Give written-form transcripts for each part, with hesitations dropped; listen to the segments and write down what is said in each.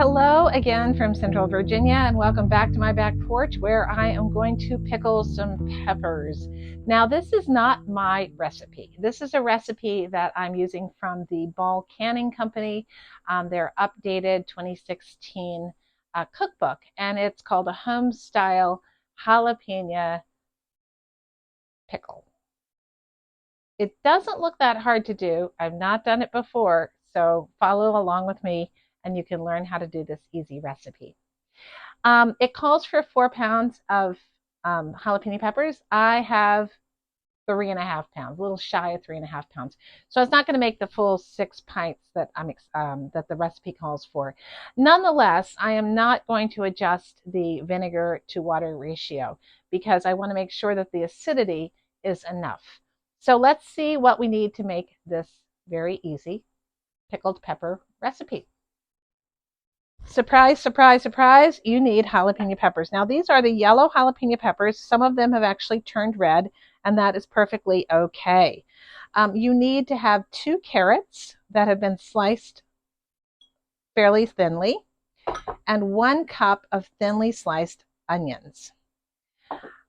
Hello again from Central Virginia, and welcome back to my back porch where I am going to pickle some peppers. Now, this is not my recipe. This is a recipe that I'm using from the Ball Canning Company, their updated 2016 cookbook, and it's called a Homestyle Jalapeno Pickle. It doesn't look that hard to do. I've not done it before, so follow along with me and you can learn how to do this easy recipe. It calls for 4 pounds of jalapeno peppers. I have 3.5 pounds, a little shy of 3.5 pounds. So it's not going to make the full 6 pints that that the recipe calls for. Nonetheless, I am not going to adjust the vinegar to water ratio because I want to make sure that the acidity is enough. So let's see what we need to make this very easy pickled pepper recipe. Surprise, surprise, surprise, you need jalapeno peppers. Now, these are the yellow jalapeno peppers. Some of them have actually turned red, and that is perfectly okay. You need to have 2 carrots that have been sliced fairly thinly, and 1 cup of thinly sliced onions.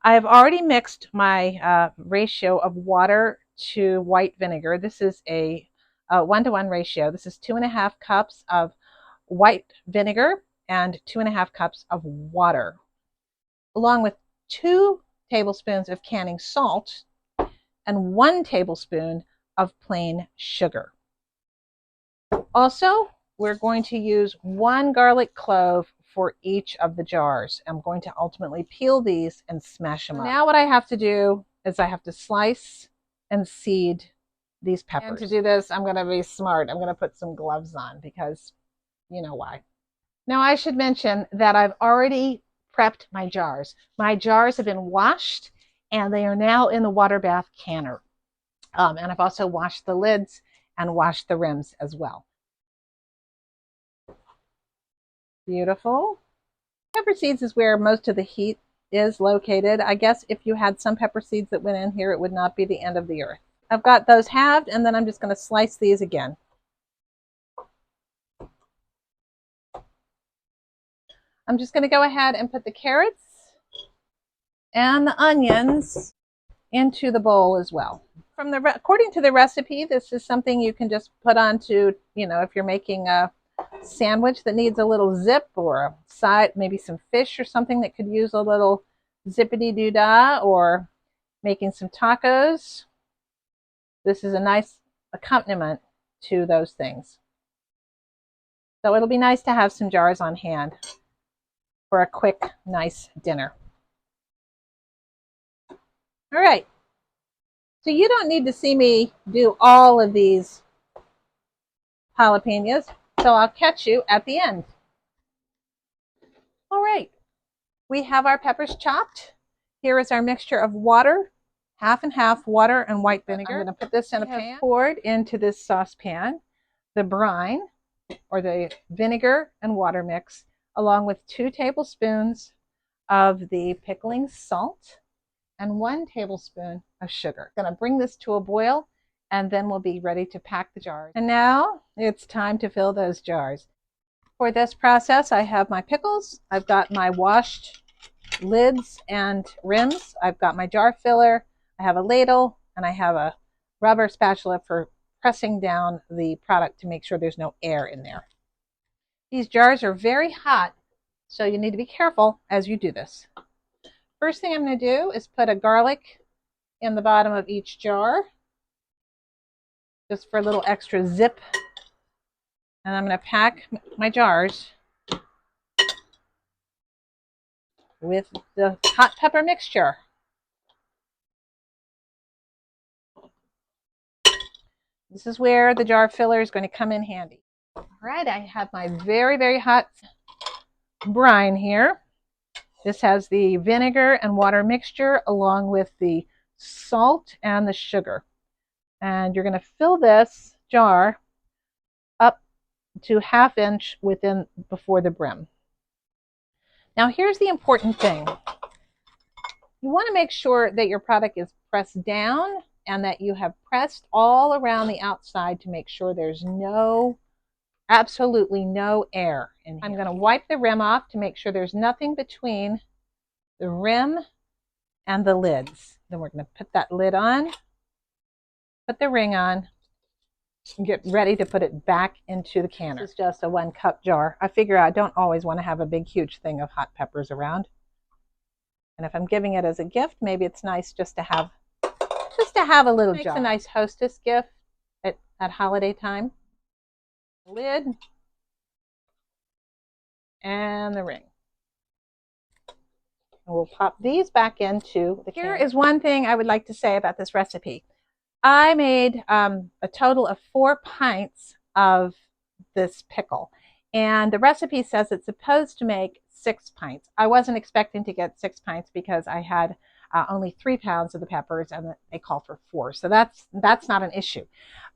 I have already mixed my ratio of water to white vinegar. This is a 1-to-1 ratio. This is 2.5 cups of white vinegar and 2.5 cups of water, along with 2 tablespoons of canning salt and 1 tablespoon of plain sugar. Also, we're going to use 1 garlic clove for each of the jars. I'm going to ultimately peel these and smash them up. Now what I have to do is I have to slice and seed these peppers. And to do this, I'm going to be smart. I'm going to put some gloves on because you know why. Now, I should mention that I've already prepped my jars. My jars have been washed and they are now in the water bath canner. And I've also washed the lids and washed the rims as well. Beautiful. Pepper seeds is where most of the heat is located. I guess if you had some pepper seeds that went in here, it would not be the end of the earth. I've got those halved, and then I'm just going to slice these again. I'm just going to go ahead and put the carrots and the onions into the bowl as well. According to the recipe, this is something you can just put onto, if you're making a sandwich that needs a little zip, or a side, maybe some fish or something that could use a little zippity-doo-dah, or making some tacos. This is a nice accompaniment to those things. So it'll be nice to have some jars on hand for a quick, nice dinner. All right. So you don't need to see me do all of these jalapenos, so I'll catch you at the end. All right. We have our peppers chopped. Here is our mixture of water, half and half water and white vinegar. I'm going to put this in a pan. Poured into this saucepan the brine, or the vinegar and water mix, along with 2 tablespoons of the pickling salt and 1 tablespoon of sugar. I'm going to bring this to a boil, and then we'll be ready to pack the jars. And now it's time to fill those jars. For this process, I have my pickles. I've got my washed lids and rims. I've got my jar filler. I have a ladle, and I have a rubber spatula for pressing down the product to make sure there's no air in there. These jars are very hot, so you need to be careful as you do this. First thing I'm going to do is put a garlic in the bottom of each jar, just for a little extra zip. And I'm going to pack my jars with the hot pepper mixture. This is where the jar filler is going to come in handy. All right, I have my very, very hot brine here. This has the vinegar and water mixture along with the salt and the sugar. And you're going to fill this jar up to 1/2 inch before the brim. Now here's the important thing. You want to make sure that your product is pressed down and that you have pressed all around the outside to make sure there's no absolutely no air in here. I'm going to wipe the rim off to make sure there's nothing between the rim and the lids. Then we're going to put that lid on, put the ring on, and get ready to put it back into the canner. This is just a 1-cup jar. I figure I don't always want to have a big, huge thing of hot peppers around. And if I'm giving it as a gift, maybe it's nice just to have a little jar. Makes a nice hostess gift at holiday time. Lid and the ring. And we'll pop these back into the canner. Here is one thing I would like to say about this recipe. I made a total of 4 pints of this pickle, and the recipe says it's supposed to make 6 pints. I wasn't expecting to get 6 pints because I had only 3 pounds of the peppers, and they call for 4, so that's not an issue.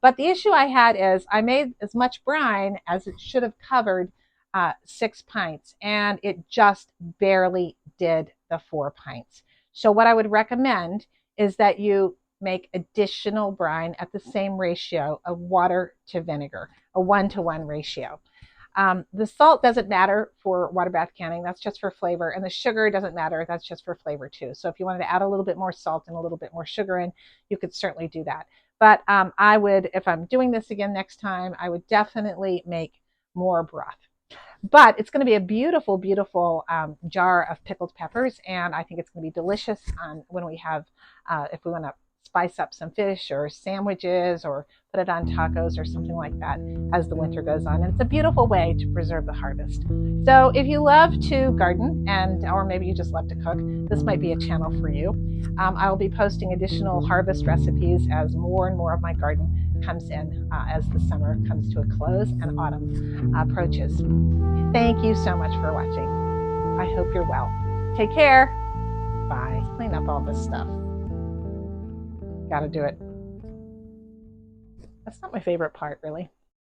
But the issue I had is I made as much brine as it should have covered 6 pints, and it just barely did the 4 pints. So what I would recommend is that you make additional brine at the same ratio of water to vinegar, a 1-to-1 ratio. The salt doesn't matter for water bath canning, that's just for flavor, and the sugar doesn't matter, that's just for flavor too. So if you wanted to add a little bit more salt and a little bit more sugar in, you could certainly do that. But I would, if I'm doing this again next time, I would definitely make more broth. But it's going to be a beautiful, beautiful jar of pickled peppers, and I think it's going to be delicious when we have, if we want to spice up some fish or sandwiches or put it on tacos or something like that as the winter goes on. And it's a beautiful way to preserve the harvest. So if you love to garden, or maybe you just love to cook, this might be a channel for you. I will be posting additional harvest recipes as more and more of my garden comes in as the summer comes to a close and autumn approaches. Thank you so much for watching. I hope you're well. Take care. Bye. Clean up all this stuff. Gotta do it. That's not my favorite part, really.